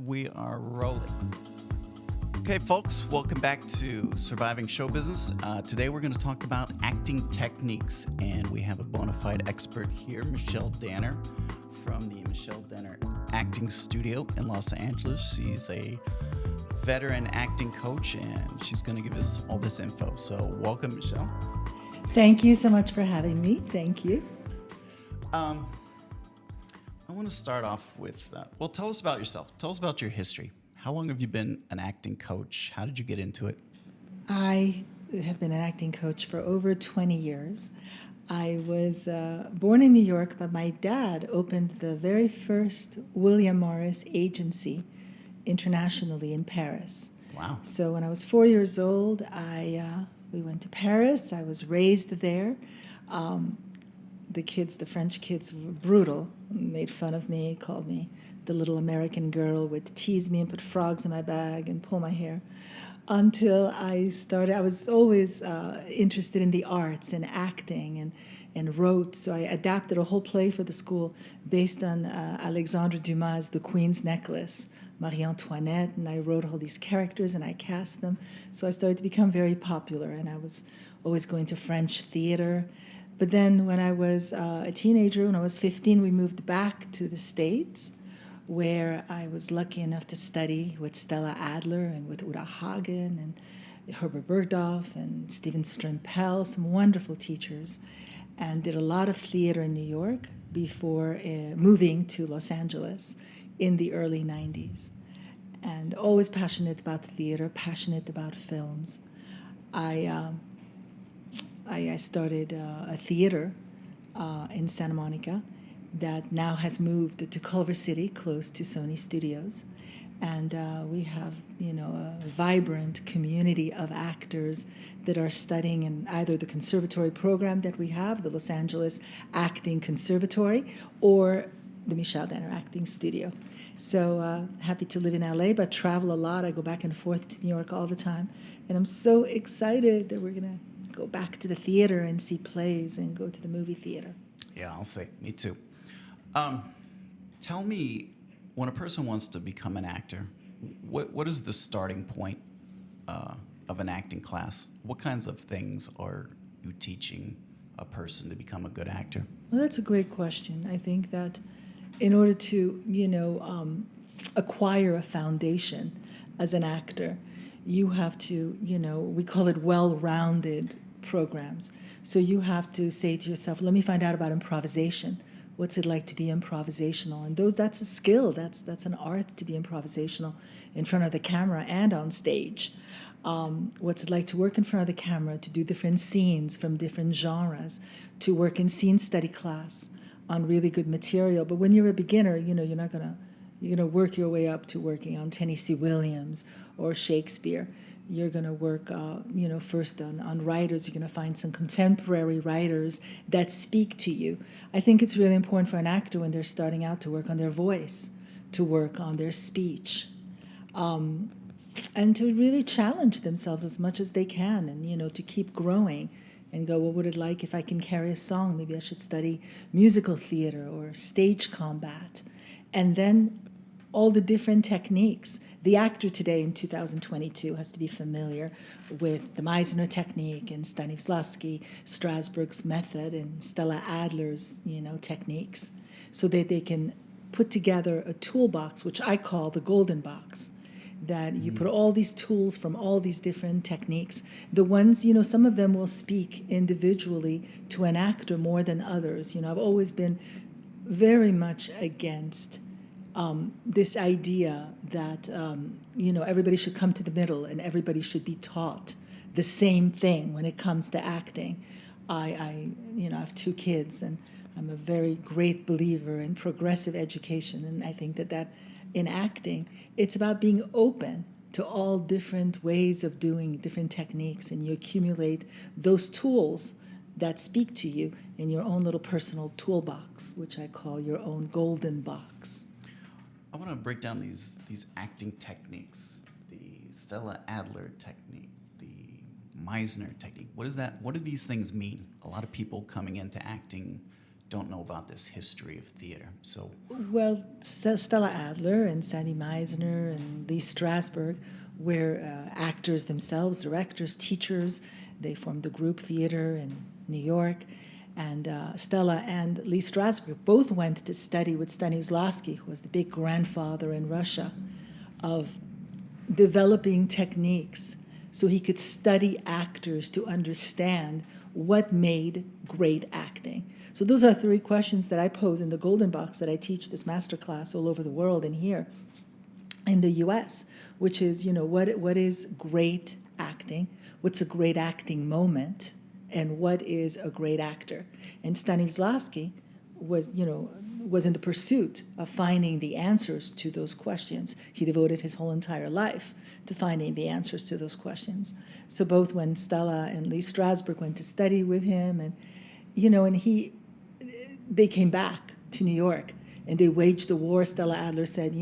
We are rolling. Okay, folks, welcome back to Surviving Show Business. Today we're going to talk about acting techniques, and we have a bona fide expert here, Michelle Danner from the Michelle Danner Acting Studio in Los Angeles. She's a veteran acting coach, and she's going to give us all this info. So welcome, Michelle. Thank you so much for having me. Thank you. I want to start off with, tell us about yourself. Tell us about your history. How long have you been an acting coach? How did you get into it? I have been an acting coach for over 20 years. I was born in New York, but my dad opened the very first William Morris agency internationally in Paris. Wow. So when I was 4 years old, we went to Paris. I was raised there. The French kids were brutal, made fun of me, called me the little American girl, would tease me and put frogs in my bag and pull my hair. Until I was always interested in the arts and acting and wrote. So I adapted a whole play for the school based on Alexandre Dumas' The Queen's Necklace, Marie Antoinette, and I wrote all these characters and I cast them. So I started to become very popular, and I was always going to French theater. But then when I was a teenager, when I was 15, we moved back to the States, where I was lucky enough to study with Stella Adler and with Uta Hagen and Herbert Bergdorf and Stephen Strimpell, some wonderful teachers, and did a lot of theater in New York before moving to Los Angeles in the early 90s. And always passionate about theater, passionate about films. I started a theater in Santa Monica that now has moved to Culver City, close to Sony Studios. And we have, a vibrant community of actors that are studying in either the conservatory program that we have, the Los Angeles Acting Conservatory, or the Michelle Danner Acting Studio. So happy to live in LA, but travel a lot. I go back and forth to New York all the time. And I'm so excited that we're going to go back to the theater and see plays and go to the movie theater. Yeah, I'll say, me too. Tell me, when a person wants to become an actor, what is the starting point of an acting class? What kinds of things are you teaching a person to become a good actor? Well, that's a great question. I think that in order to, acquire a foundation as an actor, you have to, we call it well-rounded programs. So you have to say to yourself, let me find out about improvisation. What's it like to be improvisational? And that's a skill. That's an art to be improvisational in front of the camera and on stage. What's it like to work in front of the camera, to do different scenes from different genres, to work in scene study class on really good material. But when you're a beginner, you're gonna work your way up to working on Tennessee Williams or Shakespeare. You're going to work, first on writers. You're going to find some contemporary writers that speak to you. I think it's really important for an actor when they're starting out to work on their voice, to work on their speech, and to really challenge themselves as much as they can, and, to keep growing and go, what would it like if I can carry a song? Maybe I should study musical theater or stage combat. And then all the different techniques. The actor today in 2022 has to be familiar with the Meisner technique and Stanislavski, Strasberg's method, and Stella Adler's, techniques, so that they can put together a toolbox, which I call the golden box, that you put all these tools from all these different techniques. The ones, some of them will speak individually to an actor more than others. I've always been very much against this idea that everybody should come to the middle and everybody should be taught the same thing when it comes to acting. I have 2 kids, and I'm a very great believer in progressive education, and I think that in acting, it's about being open to all different ways of doing different techniques, and you accumulate those tools that speak to you in your own little personal toolbox, which I call your own golden box. I want to break down these acting techniques, the Stella Adler technique, the Meisner technique. What is that? What do these things mean? A lot of people coming into acting don't know about this history of theater. So, Well, Stella Adler and Sandy Meisner and Lee Strasberg were actors themselves, directors, teachers. They formed a group theater in New York. And Stella and Lee Strasberg both went to study with Stanislavski, who was the big grandfather in Russia of developing techniques so he could study actors to understand what made great acting. So those are three questions that I pose in the Golden Box that I teach this master class all over the world and here in the U.S., which is, what is great acting? What's a great acting moment? And what is a great actor? And Stanislavski was in the pursuit of finding the answers to those questions. He devoted his whole entire life to finding the answers to those questions. So both when Stella and Lee Strasberg went to study with him, and they came back to New York and they waged a war. Stella Adler said,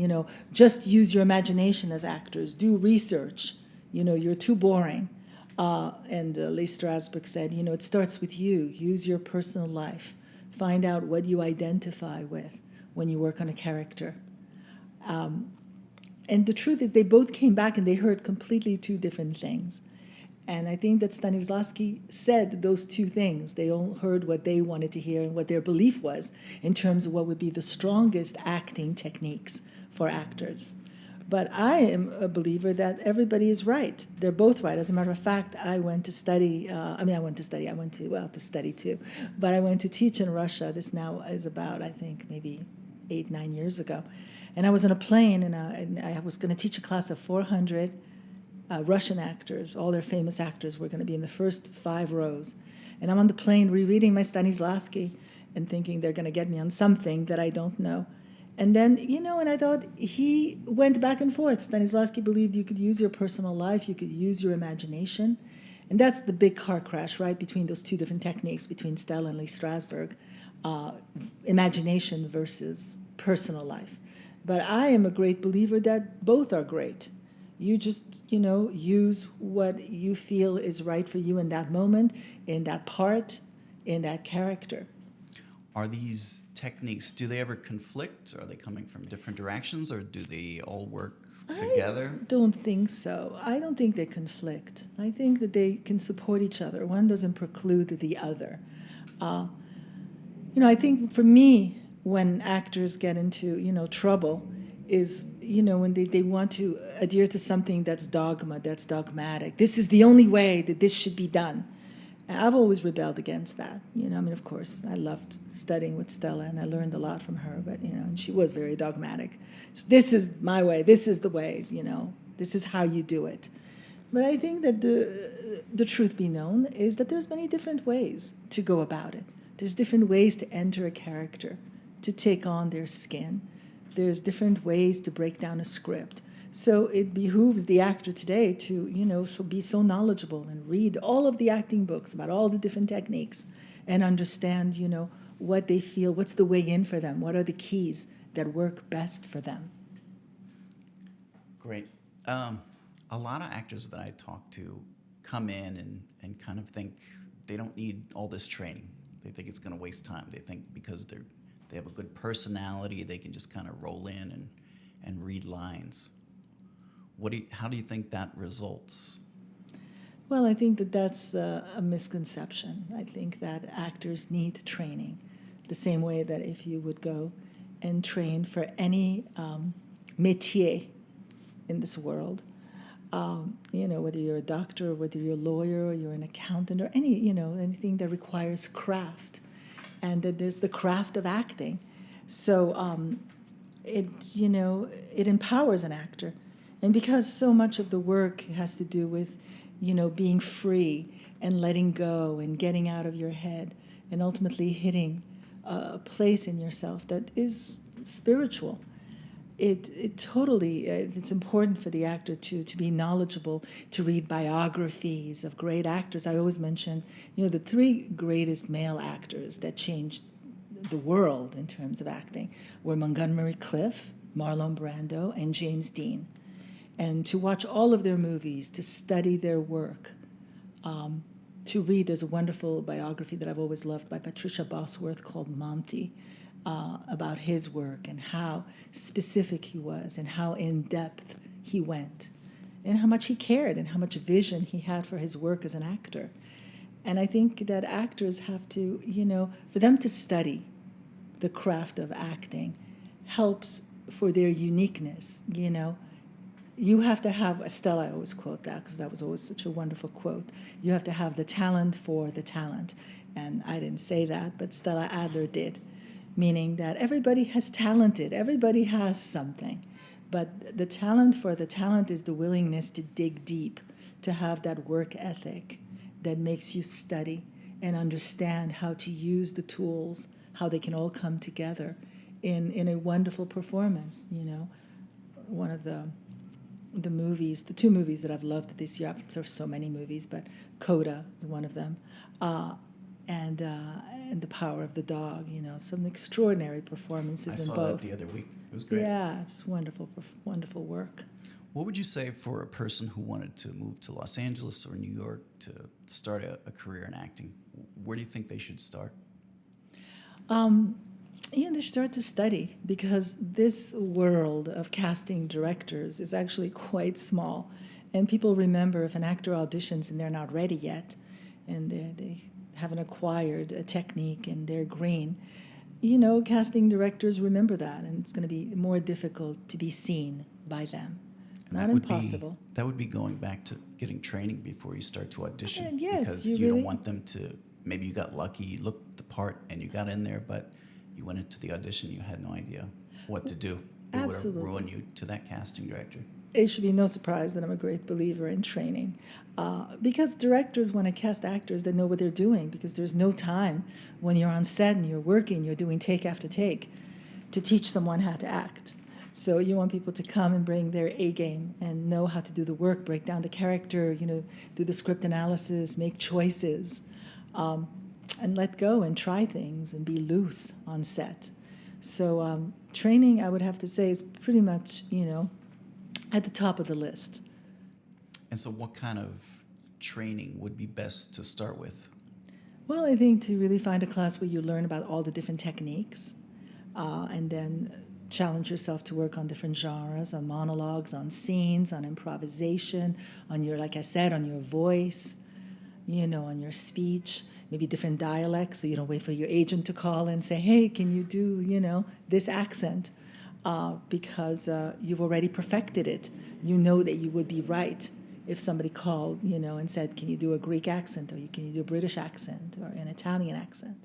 just use your imagination as actors, do research, you're too boring. And Lee Strasberg said, it starts with you. Use your personal life. Find out what you identify with when you work on a character. And the truth is they both came back and they heard completely two different things. And I think that Stanislavski said those two things. They all heard what they wanted to hear and what their belief was in terms of what would be the strongest acting techniques for actors. But I am a believer that everybody is right. They're both right. As a matter of fact, I went to study, to study too, but I went to teach in Russia. This now is about, I think, maybe 8-9 years ago. And I was on a plane, and I was going to teach a class of 400 Russian actors. All their famous actors were going to be in the first 5 rows. And I'm on the plane rereading my Stanislavski and thinking they're going to get me on something that I don't know. And then, and I thought he went back and forth. Stanislavski believed you could use your personal life, you could use your imagination. And that's the big car crash, right, between those two different techniques, between Stella and Lee Strasberg, imagination versus personal life. But I am a great believer that both are great. You just, use what you feel is right for you in that moment, in that part, in that character. Are these techniques, do they ever conflict? Are they coming from different directions, or do they all work together? I don't think so. I don't think they conflict. I think that they can support each other. One doesn't preclude the other. I think for me, when actors get into, trouble, is, when they want to adhere to something that's dogma, that's dogmatic. This is the only way that this should be done. And I've always rebelled against that. Of course, I loved studying with Stella, and I learned a lot from her, but, and she was very dogmatic. So this is my way, this is the way, this is how you do it. But I think that the truth be known is that there's many different ways to go about it. There's different ways to enter a character, to take on their skin. There's different ways to break down a script. So it behooves the actor today to, be so knowledgeable and read all of the acting books about all the different techniques and understand, what they feel, what's the way in for them, what are the keys that work best for them. Great. A lot of actors that I talk to come in and kind of think they don't need all this training. They think it's going to waste time. They think because they have a good personality, they can just kind of roll in and read lines. How do you think that results? Well, I think that that's a misconception. I think that actors need training, the same way that if you would go and train for any métier in this world, whether you're a doctor, or whether you're a lawyer, or you're an accountant, or anything that requires craft, and that there's the craft of acting. So it empowers an actor. And because so much of the work has to do with, being free and letting go and getting out of your head and ultimately hitting a place in yourself that is spiritual, it totally, it's important for the actor to be knowledgeable, to read biographies of great actors. I always mention, the 3 greatest male actors that changed the world in terms of acting were Montgomery Clift, Marlon Brando, and James Dean. And to watch all of their movies, to study their work, to read. There's a wonderful biography that I've always loved by Patricia Bosworth called Monty, about his work and how specific he was and how in-depth he went and how much he cared and how much vision he had for his work as an actor. And I think that actors have to, for them to study the craft of acting helps for their uniqueness, You have to have, Stella, I always quote that because that was always such a wonderful quote. You have to have the talent for the talent. And I didn't say that, but Stella Adler did, meaning that everybody has talented, everybody has something. But the talent for the talent is the willingness to dig deep, to have that work ethic that makes you study and understand how to use the tools, how they can all come together in a wonderful performance. One of the movies, the two movies that I've loved this year, there's so many movies, but Coda is one of them, and The Power of the Dog, some extraordinary performances in both. I saw that the other week. It was great. Yeah, it's wonderful, wonderful work. What would you say for a person who wanted to move to Los Angeles or New York to start a career in acting? Where do you think they should start? They should start to study, because this world of casting directors is actually quite small. And people remember if an actor auditions and they're not ready yet, and they haven't acquired a technique and they're green, casting directors remember that, and it's going to be more difficult to be seen by them. And not impossible. That would be going back to getting training before you start to audition. Yes, because you don't want them to, maybe you got lucky, you looked the part and you got in there, but you went into the audition, you had no idea what to do. It would have ruined you to that casting director. It should be no surprise that I'm a great believer in training, because directors want to cast actors that know what they're doing, because there's no time when you're on set and you're working, you're doing take after take, to teach someone how to act. So you want people to come and bring their A game and know how to do the work, break down the character, do the script analysis, make choices, and let go and try things and be loose on set. So training, I would have to say, is pretty much, at the top of the list. And so what kind of training would be best to start with? Well, I think to really find a class where you learn about all the different techniques, and then challenge yourself to work on different genres, on monologues, on scenes, on improvisation, on your, like I said, on your voice, on your speech, maybe different dialects, so you don't wait for your agent to call and say, hey, can you do, this accent? Because you've already perfected it. You know that you would be right if somebody called, and said, can you do a Greek accent, or can you do a British accent, or an Italian accent?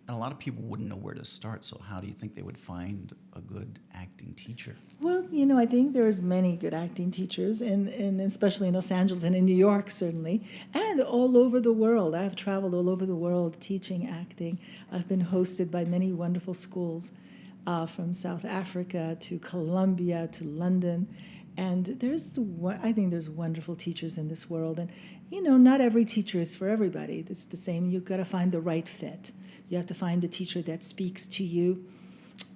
And a lot of people wouldn't know where to start, so how do you think they would find a good acting teacher? Well, I think there's many good acting teachers, and especially in Los Angeles and in New York, certainly, and all over the world. I've traveled all over the world teaching acting. I've been hosted by many wonderful schools, from South Africa to Colombia to London. And I think there's wonderful teachers in this world. And, not every teacher is for everybody. It's the same. You've got to find the right fit. You have to find a teacher that speaks to you,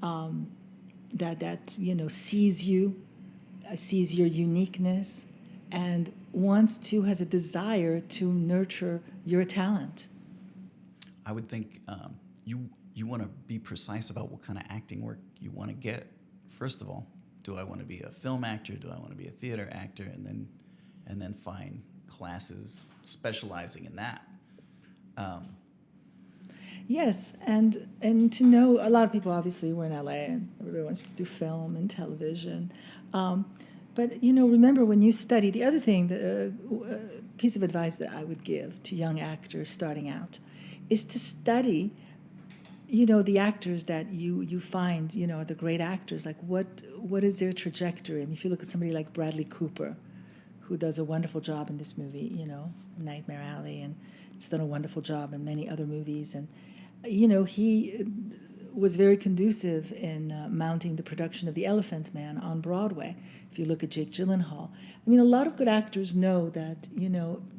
that sees you, sees your uniqueness, and has a desire to nurture your talent. I would think you want to be precise about what kind of acting work you want to get. First of all, do I want to be a film actor? Do I want to be a theater actor? And then find classes specializing in that. Yes, and to know, a lot of people, obviously, we're in LA and everybody wants to do film and television. But, remember when you study, the other thing, the piece of advice that I would give to young actors starting out is to study, the actors that you find, are the great actors. Like, what is their trajectory? I mean, if you look at somebody like Bradley Cooper, who does a wonderful job in this movie, Nightmare Alley, and it's done a wonderful job in many other movies. And, he was very conducive in mounting the production of The Elephant Man on Broadway. If you look at Jake Gyllenhaal, I mean, a lot of good actors know that,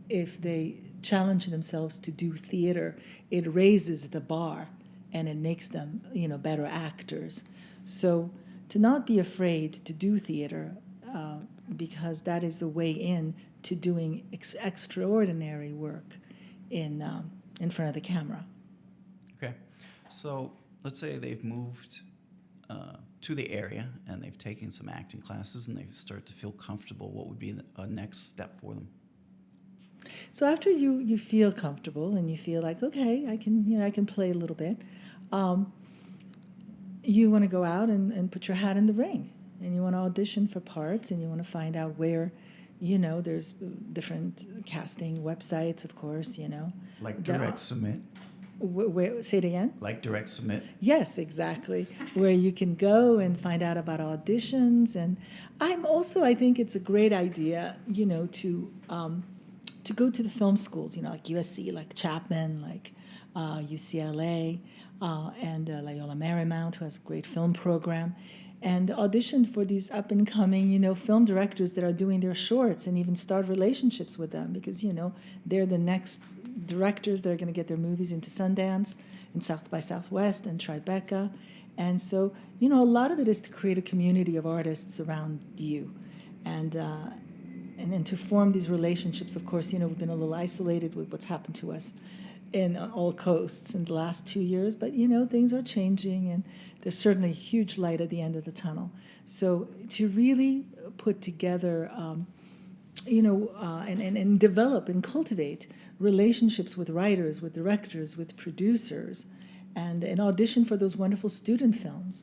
if they challenge themselves to do theater, it raises the bar and it makes them, better actors. So to not be afraid to do theater, because that is a way in to doing extraordinary work in front of the camera. Okay. So let's say they've moved to the area and they've taken some acting classes and they start to feel comfortable. What would be a next step for them? So after you feel comfortable and you feel like, okay, I can play a little bit, you want to go out and put your hat in the ring, and you want to audition for parts, and you want to find out where, there's different casting websites, of course, Like Direct Submit? Say it again? Like Direct Submit? Yes, exactly. Where you can go and find out about auditions. And I think it's a great idea, to go to the film schools, like USC, like Chapman, like UCLA, and Loyola Marymount, who has a great film program, and audition for these up-and-coming, film directors that are doing their shorts, and even start relationships with them, because, they're the next directors that are going to get their movies into Sundance and South by Southwest and Tribeca. And so, a lot of it is to create a community of artists around you. And then to form these relationships. Of course, we've been a little isolated with what's happened to us on all coasts in the last 2 years, but things are changing, and there's certainly a huge light at the end of the tunnel. So to really put together, and develop and cultivate relationships with writers, with directors, with producers, and audition for those wonderful student films,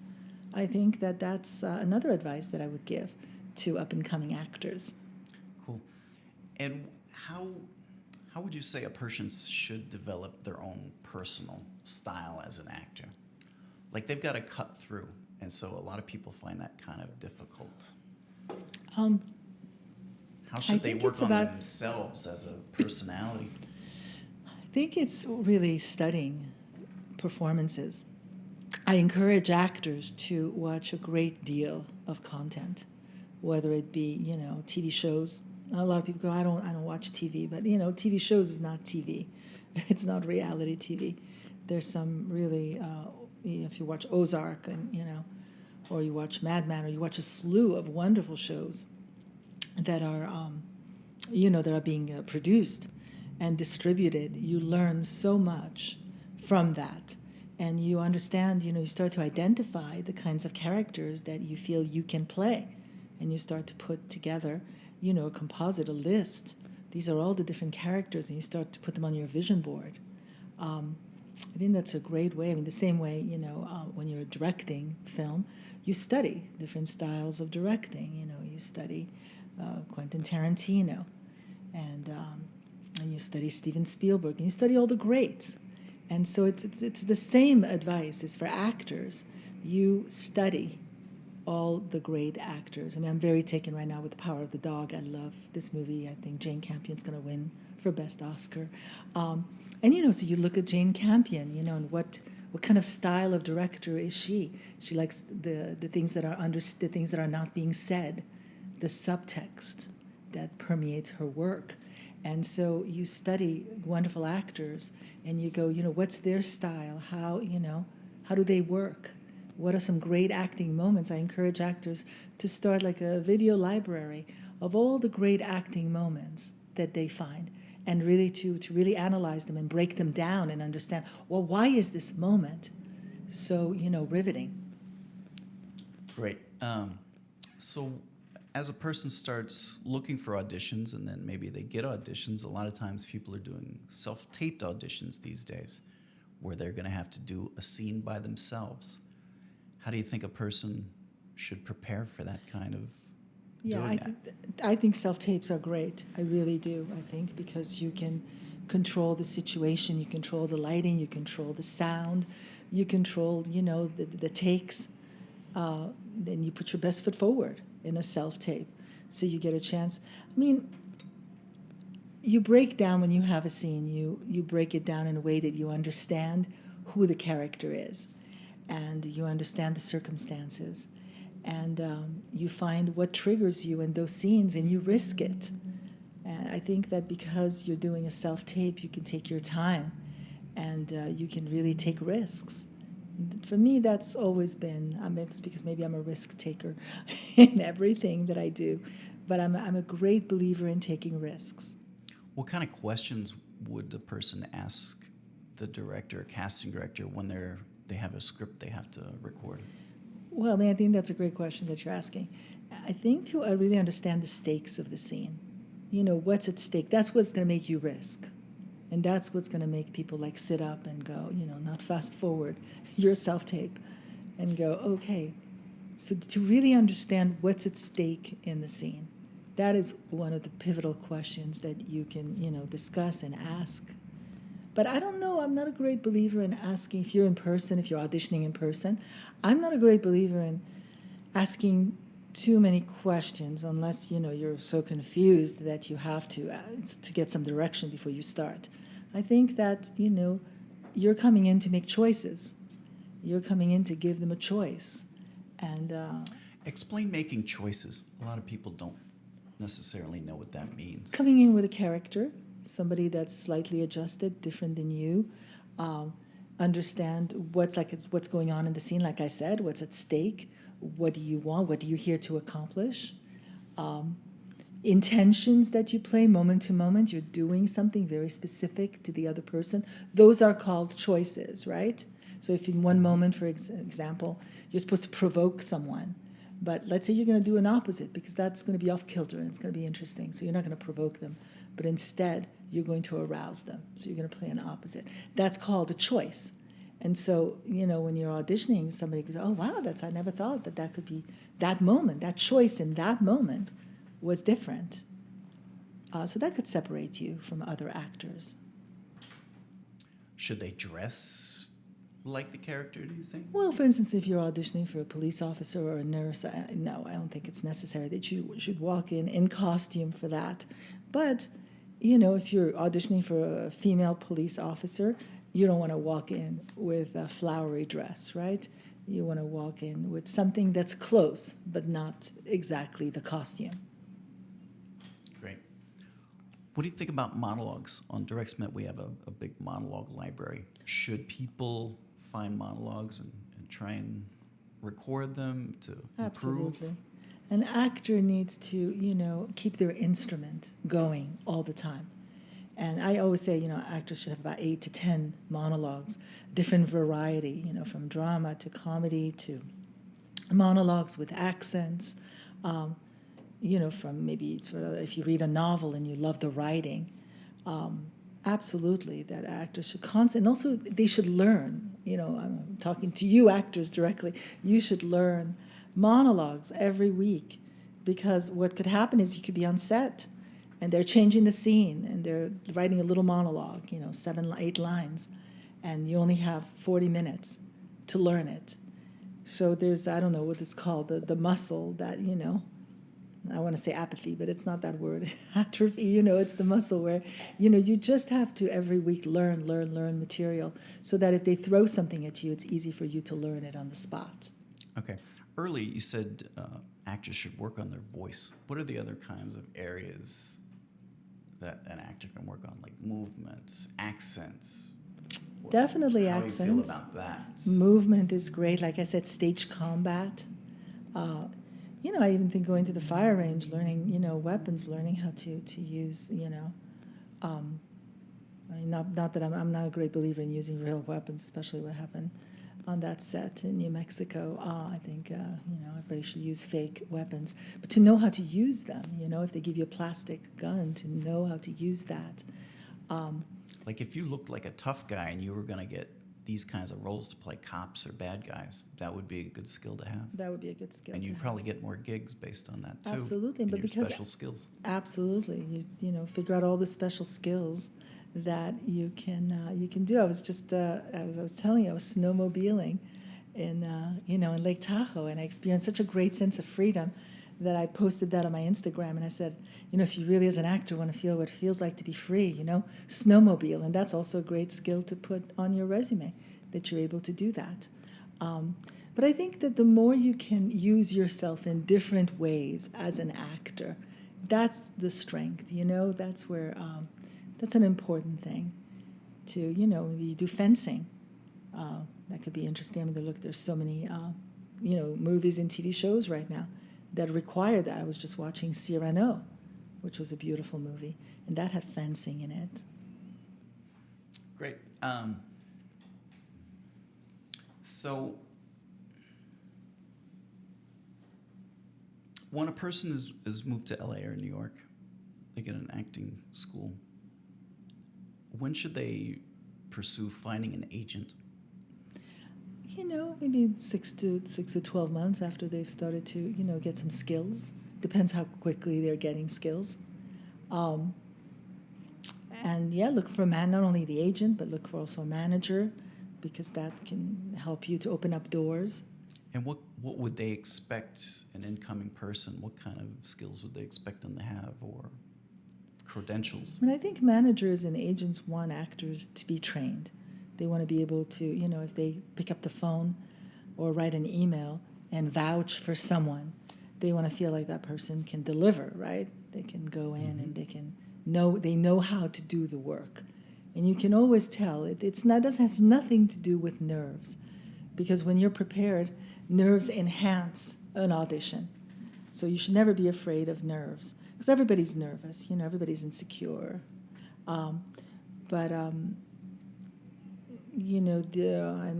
I think that's another advice that I would give to up-and-coming actors. Cool. And how would you say a person should develop their own personal style as an actor? Like, they've got to cut through, and so a lot of people find that kind of difficult. How should they work on themselves as a personality? I think it's really studying performances. I encourage actors to watch a great deal of content, whether it be, TV shows. A lot of people go, I don't watch TV, but TV shows is not TV. It's not reality TV. There's some really, if you watch Ozark, and or you watch Mad Men, or you watch a slew of wonderful shows that are, that are being produced and distributed, you learn so much from that. And you understand, you start to identify the kinds of characters that you feel you can play. And you start to put together, a composite, a list. These are all the different characters, and you start to put them on your vision board. I think that's a great way. I mean, the same way, when you're directing film, you study different styles of directing. You study Quentin Tarantino, and you study Steven Spielberg, and you study all the greats. And so it's the same advice as for actors. You study all the great actors. I mean, I'm very taken right now with The Power of the Dog. I love this movie. I think Jane Campion's going to win for Best Oscar. And, so you look at Jane Campion, and what kind of style of director is she? She likes the things that are the things that are not being said, the subtext that permeates her work. And so you study wonderful actors, and you go, what's their style? How do they work? What are some great acting moments? I encourage actors to start like a video library of all the great acting moments that they find, and really to really analyze them and break them down and understand, well, why is this moment so, riveting? Great. So as a person starts looking for auditions, and then maybe they get auditions, a lot of times people are doing self-taped auditions these days, where they're going to have to do a scene by themselves. How do you think a person should prepare for that kind of doing that? I think self-tapes are great. I really do. I think because you can control the situation, you control the lighting, you control the sound, you control, the takes. Then you put your best foot forward in a self-tape, so you get a chance. I mean, you break down when you have a scene. You break it down in a way that you understand who the character is, and you understand the circumstances, and you find what triggers you in those scenes, and you risk it. And I think that because you're doing a self-tape, you can take your time, and you can really take risks. And for me, that's always been, it's because maybe I'm a risk taker in everything that I do, but I'm a great believer in taking risks. What kind of questions would the person ask the director, casting director, when they have a script they have to record? Well, I mean, I think that's a great question that you're asking. I think to really understand the stakes of the scene, what's at stake. That's what's going to make you risk. And that's what's going to make people like sit up and go, not fast forward your self-tape and go, okay. So to really understand what's at stake in the scene, that is one of the pivotal questions that you can, discuss and ask. But I don't know, I'm not a great believer in asking, if you're in person, if you're auditioning in person, I'm not a great believer in asking too many questions unless, you're so confused that you have to get some direction before you start. I think that, you're coming in to make choices. You're coming in to give them a choice. And explain making choices. A lot of people don't necessarily know what that means. Coming in with a character, somebody that's slightly adjusted, different than you, understand what's going on in the scene. Like I said, what's at stake, what do you want, what are you here to accomplish, intentions that you play moment to moment. You're doing something very specific to the other person. Those are called choices, right? So if in one moment, for example, you're supposed to provoke someone, but let's say you're going to do an opposite because that's going to be off kilter and it's going to be interesting. So you're not going to provoke them, but instead you're going to arouse them. So you're going to play an opposite. That's called a choice. And so, when you're auditioning, somebody goes, oh, wow, I never thought that could be that moment, that choice in that moment was different. So that could separate you from other actors. Should they dress like the character, do you think? Well, for instance, if you're auditioning for a police officer or a nurse, no, I don't think it's necessary that you should walk in costume for that. But, if you're auditioning for a female police officer, you don't want to walk in with a flowery dress, right? You want to walk in with something that's close, but not exactly the costume. Great. What do you think about monologues? On DirectSmet, we have a big monologue library. Should people find monologues and try and record them to improve? Absolutely. An actor needs to, keep their instrument going all the time. And I always say, actors should have about 8 to 10 monologues, different variety, from drama to comedy to monologues with accents, from maybe if you read a novel and you love the writing, absolutely, that actors should and also they should learn, I'm talking to you actors directly, you should learn monologues every week, because what could happen is you could be on set and they're changing the scene and they're writing a little monologue, 7, 8 lines, and you only have 40 minutes to learn it. So there's, I don't know what it's called, the muscle that, I want to say apathy, but it's not that word, atrophy, it's the muscle where, you just have to every week learn material so that if they throw something at you, it's easy for you to learn it on the spot. Okay. Early, you said actors should work on their voice. What are the other kinds of areas that an actor can work on, like movements, accents? Definitely How accents. How do you feel about that? Movement is great. Like I said, stage combat. I even think going to the fire range, learning, weapons, learning how to use, I mean, not that I'm not a great believer in using real weapons, especially what happened on that set in New Mexico. I think, everybody should use fake weapons. But to know how to use them, if they give you a plastic gun, to know how to use that. Like if you looked like a tough guy and you were going to get these kinds of roles to play cops or bad guys, that would be a good skill to have. That would be a good skill. And you'd probably get more gigs based on that too. Absolutely, and but your because special skills. Absolutely, you figure out all the special skills that you can do. I was just I was telling you, I was snowmobiling in Lake Tahoe, and I experienced such a great sense of freedom that I posted that on my Instagram, and I said, if you really as an actor want to feel what it feels like to be free, snowmobile, and that's also a great skill to put on your resume, that you're able to do that. But I think that the more you can use yourself in different ways as an actor, that's the strength, that's where, that's an important thing to, maybe you do fencing. That could be interesting. I mean, there's so many, movies and TV shows right now that require that. I was just watching Cyrano, which was a beautiful movie, and that had fencing in it. Great. So when a person is moved to LA or New York, they get an acting school. When should they pursue finding an agent? Maybe 6 to 12 months after they've started to, get some skills. Depends how quickly they're getting skills. And yeah, look for not only the agent, but look for also a manager, because that can help you to open up doors. And what would they expect an incoming person? What kind of skills would they expect them to have, or credentials? I think managers and agents want actors to be trained. They want to be able to, if they pick up the phone or write an email and vouch for someone, they want to feel like that person can deliver, right? They can go in and they know how to do the work. And you can always tell it has nothing to do with nerves, because when you're prepared, nerves enhance an audition. So you should never be afraid of nerves, because everybody's nervous, everybody's insecure. And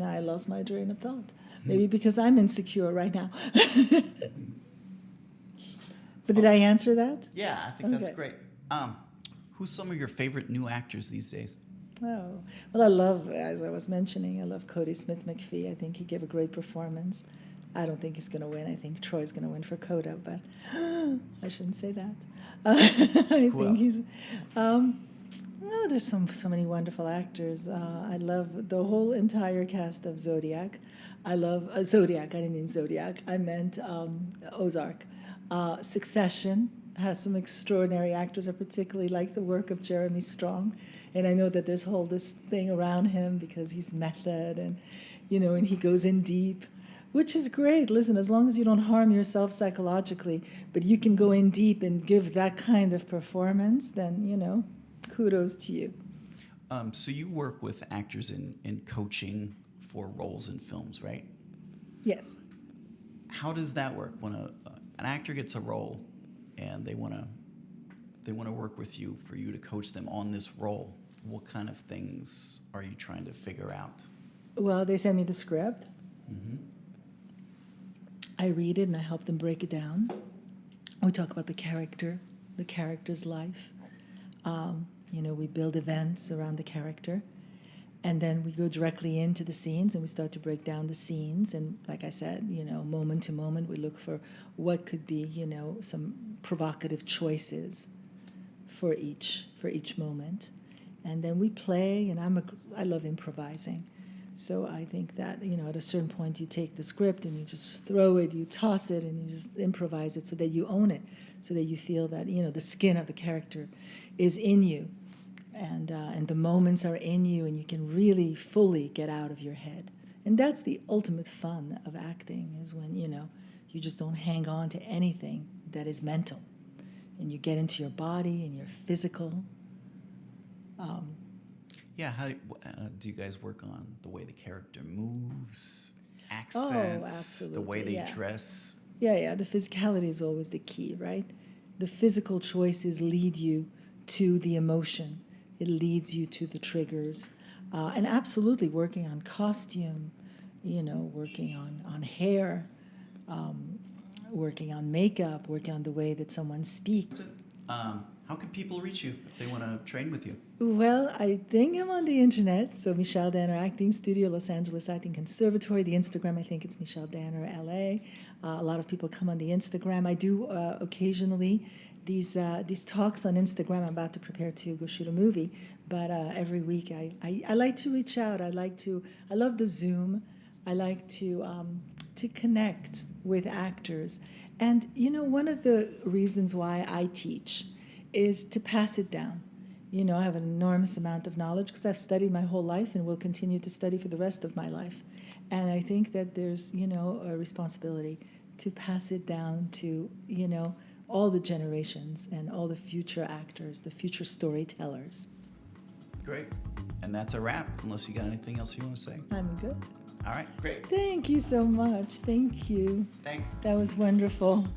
I lost my train of thought. Maybe because I'm insecure right now. But did I answer that? Yeah, I think that's great. Who's some of your favorite new actors these days? Oh, well, I love, as I was mentioning, I love Cody Smith-McPhee. I think he gave a great performance. I don't think he's going to win. I think Troy's going to win for Coda, but I shouldn't say that. Who else? There's so many wonderful actors. I love the whole entire cast of Zodiac. I love Zodiac. I didn't mean Zodiac. I meant Ozark. Succession has some extraordinary actors. I particularly like the work of Jeremy Strong, and I know that there's this thing around him because he's method, and and he goes in deep, which is great. Listen, as long as you don't harm yourself psychologically, but you can go in deep and give that kind of performance, then kudos to you. So you work with actors in coaching for roles in films, right? Yes. How does that work when an actor gets a role and they want to work with you for you to coach them on this role? What kind of things are you trying to figure out? Well, they send me the script. Mm-hmm. I read it and I help them break it down. We talk about the character's life. We build events around the character, and then we go directly into the scenes and we start to break down the scenes. And like I said, moment to moment, we look for what could be, some provocative choices for each moment. And then we play, and I love improvising. So I think that, at a certain point you take the script and you just throw it, you toss it, and you just improvise it so that you own it, so that you feel that, the skin of the character is in you, and the moments are in you, and you can really fully get out of your head. And that's the ultimate fun of acting, is when, you just don't hang on to anything that is mental, and you get into your body and your physical. Yeah, how do you guys work on the way the character moves, accents, the way they dress? Yeah, the physicality is always the key, right? The physical choices lead you to the emotion. It leads you to the triggers. And absolutely working on costume, working on hair, working on makeup, working on the way that someone speaks. How can people reach you if they want to train with you? Well, I think I'm on the internet. So Michelle Danner Acting Studio, Los Angeles Acting Conservatory. The Instagram, I think it's Michelle Danner LA. A lot of people come on the Instagram. I do occasionally these talks on Instagram. I'm about to prepare to go shoot a movie, but every week I like to reach out. I love the Zoom. I like to connect with actors. And one of the reasons why I teach is to pass it down. I have an enormous amount of knowledge because I've studied my whole life and will continue to study for the rest of my life. And I think that there's, a responsibility to pass it down to, all the generations and all the future actors, the future storytellers. Great. And that's a wrap, unless you got anything else you want to say. I'm good. All right, great. Thank you so much. Thank you. Thanks. That was wonderful.